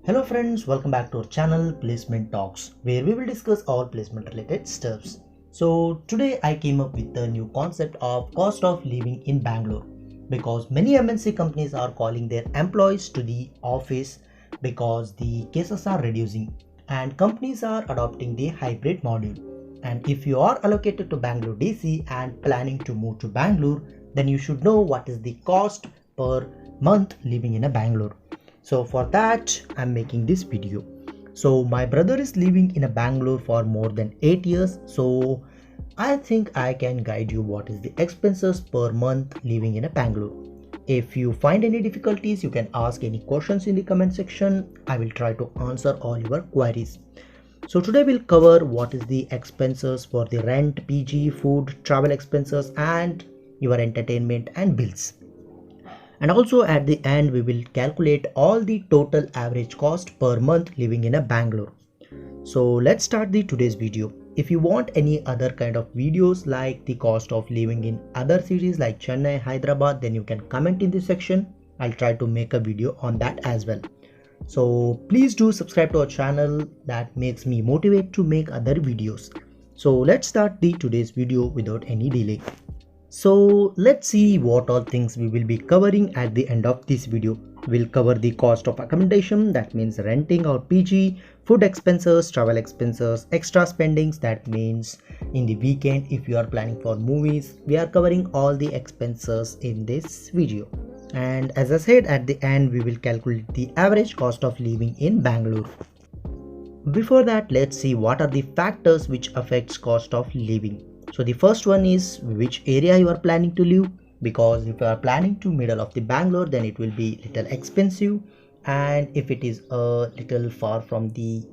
Hello friends, welcome back to our channel Placement Talks, where we will discuss all placement related stuffs. So today I came up with the new concept of cost of living in Bangalore, because many MNC companies are calling their employees to the office because the cases are reducing and companies are adopting the hybrid model. And if you are allocated to Bangalore DC and planning to move to Bangalore, then you should know what is the cost per month living in a Bangalore. So for that I'm making this video. So my brother is living in a Bangalore for more than 8 years, so I think I can guide you what is the expenses per month living in a Bangalore. If you find any difficulties, you can ask any questions in the comment section. I will try to answer all your queries. So today we'll cover what is the expenses for the rent, PG, food, travel expenses and your entertainment and bills. And also at the end we will calculate all the total average cost per month living in a Bangalore. So let's start the today's video. If you want any other kind of videos like the cost of living in other cities like Chennai, Hyderabad, then you can comment in the section. I'll try to make a video on that as well. So please do subscribe to our channel, that makes me motivate to make other videos. So let's start the today's video without any delay. So let's see what all things we will be covering at the end of this video. We'll cover the cost of accommodation, that means renting or PG, food expenses, travel expenses, extra spendings, that means in the weekend if you are planning for movies. We are covering all the expenses in this video. And as I said, at the end we will calculate the average cost of living in Bangalore. Before that, let's see what are the factors which affects cost of living. So the first one is which area you are planning to live, because if you are planning to middle of the Bangalore, then it will be little expensive, and if it is a little far from the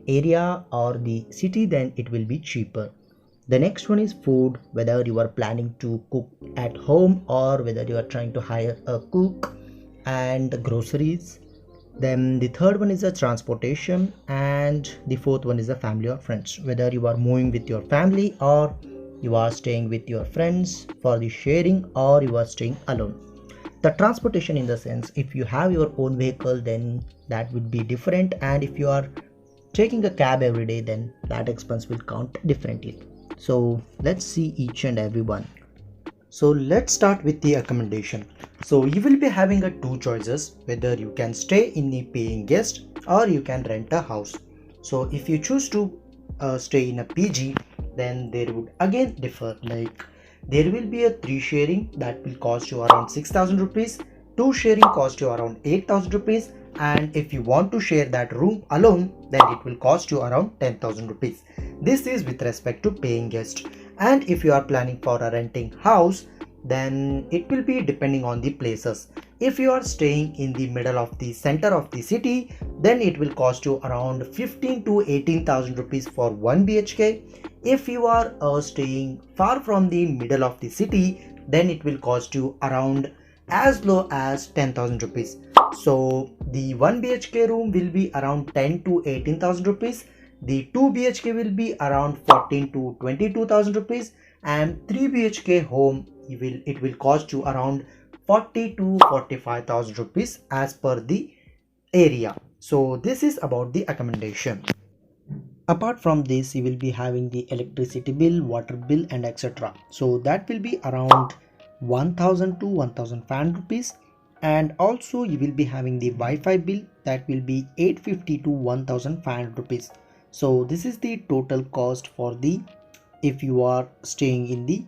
area or the city, then it will be cheaper. The next one is food, whether you are planning to cook at home or whether you are trying to hire a cook, and groceries. Then the third one is a transportation, and the fourth one is a family or friends, whether you are moving with your family or you are staying with your friends for the sharing or you are staying alone. The transportation in the sense, if you have your own vehicle, then that would be different, and if you are taking a cab every day, then that expense will count differently. So let's see each and every one. So let's start with the accommodation. So you will be having two choices, whether you can stay in the paying guest or you can rent a house. So if you choose to stay in a PG, then there would again differ, like there will be a 3 sharing that will cost you around 6,000 rupees, 2 sharing cost you around 8,000 rupees, and if you want to share that room alone, then it will cost you around 10,000 rupees. This is with respect to paying guest. And if you are planning for a renting house, then it will be depending on the places. If you are staying in the middle of the center of the city, then it will cost you around 15 to 18,000 rupees for 1 BHK. If you are staying far from the middle of the city, then it will cost you around as low as 10,000 rupees. So the 1 BHK room will be around 10 to 18,000 rupees. The 2 BHK will be around 14 to 22,000 rupees, and 3 BHK home it will cost you around 40 to 45,000 rupees as per the area. So this is about the accommodation. Apart from this, you will be having the electricity bill, water bill and etc. So that will be around 1,000 to 1,500 rupees, and also you will be having the Wi-Fi bill that will be 850 to 1,500 rupees. So this is the total cost for the if you are staying in the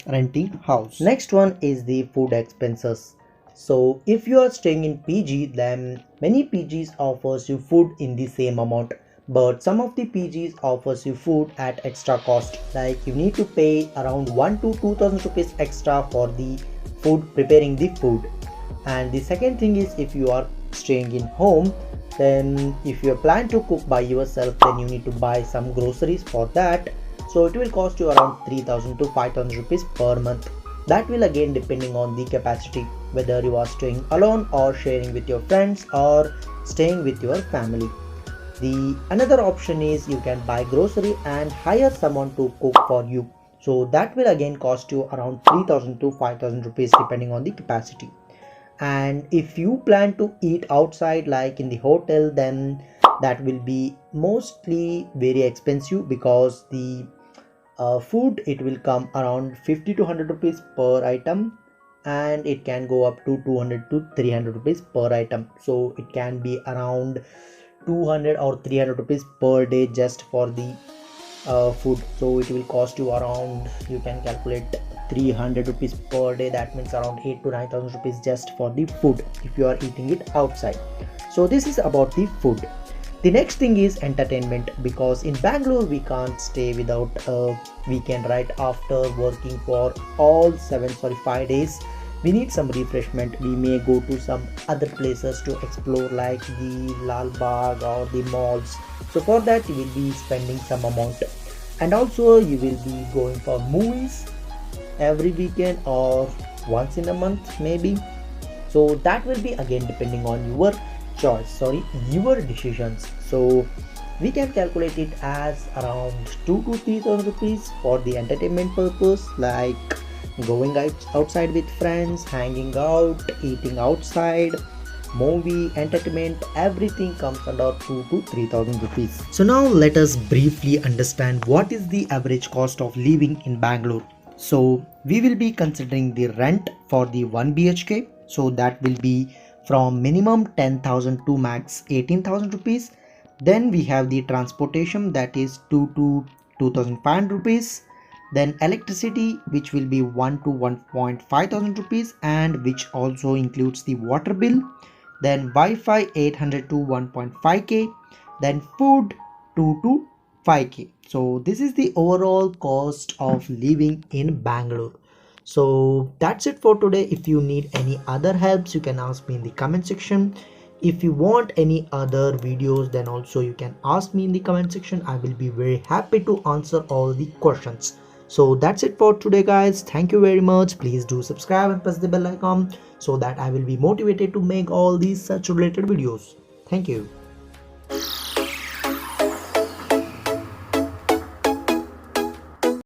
renting house. Next one is the food expenses. So if you are staying in PG, then many PGs offers you food in the same amount, but some of the PGs offers you food at extra cost, like you need to pay around 1 to 2,000 rupees extra for the food, preparing the food. And the second thing is, if you are staying in home, then if you plan to cook by yourself, then you need to buy some groceries for that. So it will cost you around 3,000 to 5,000 rupees per month. That will again depending on the capacity, whether you are staying alone or sharing with your friends or staying with your family. The another option is you can buy grocery and hire someone to cook for you. So that will again cost you around 3,000 to 5,000 rupees depending on the capacity. And if you plan to eat outside like in the hotel, then that will be mostly very expensive, because the food, it will come around 50 to 100 rupees per item, and it can go up to 200 to 300 rupees per item. So it can be around 200 or 300 rupees per day just for the food. So it will cost you around, you can calculate, 300 rupees per day. That means around 8 to 9,000 rupees just for the food if you are eating it outside. So this is about the food. The next thing is entertainment, because in Bangalore we can't stay without a weekend, right? After working for all 5 days, we need some refreshment. We may go to some other places to explore, like the Lal Bagh or the malls. So for that you will be spending some amount, and also you will be going for movies every weekend or once in a month maybe. So that will be again depending on your choice, your decisions. So we can calculate it as around 2 to 3,000 rupees for the entertainment purpose, like going outside with friends, hanging out, eating outside, movie, entertainment, everything comes under 2 to 3,000 rupees. So now let us briefly understand what is the average cost of living in Bangalore. So we will be considering the rent for the 1 BHK. So that will be from minimum 10,000 to max 18,000 rupees. Then we have the transportation, that is 2 to 2,500 rupees. Then electricity, which will be 1 to 1.5 thousand rupees, and which also includes the water bill. Then Wi-Fi 800 to 1.5k. Then food 2 to 5k. So this is the overall cost of living in Bangalore. So that's it for today. If you need any other helps, you can ask me in the comment section. If you want any other videos, then also you can ask me in the comment section. I will be very happy to answer all the questions. So that's it for today, guys. Thank you very much. Please do subscribe and press the bell icon so that I will be motivated to make all these such related videos. Thank you.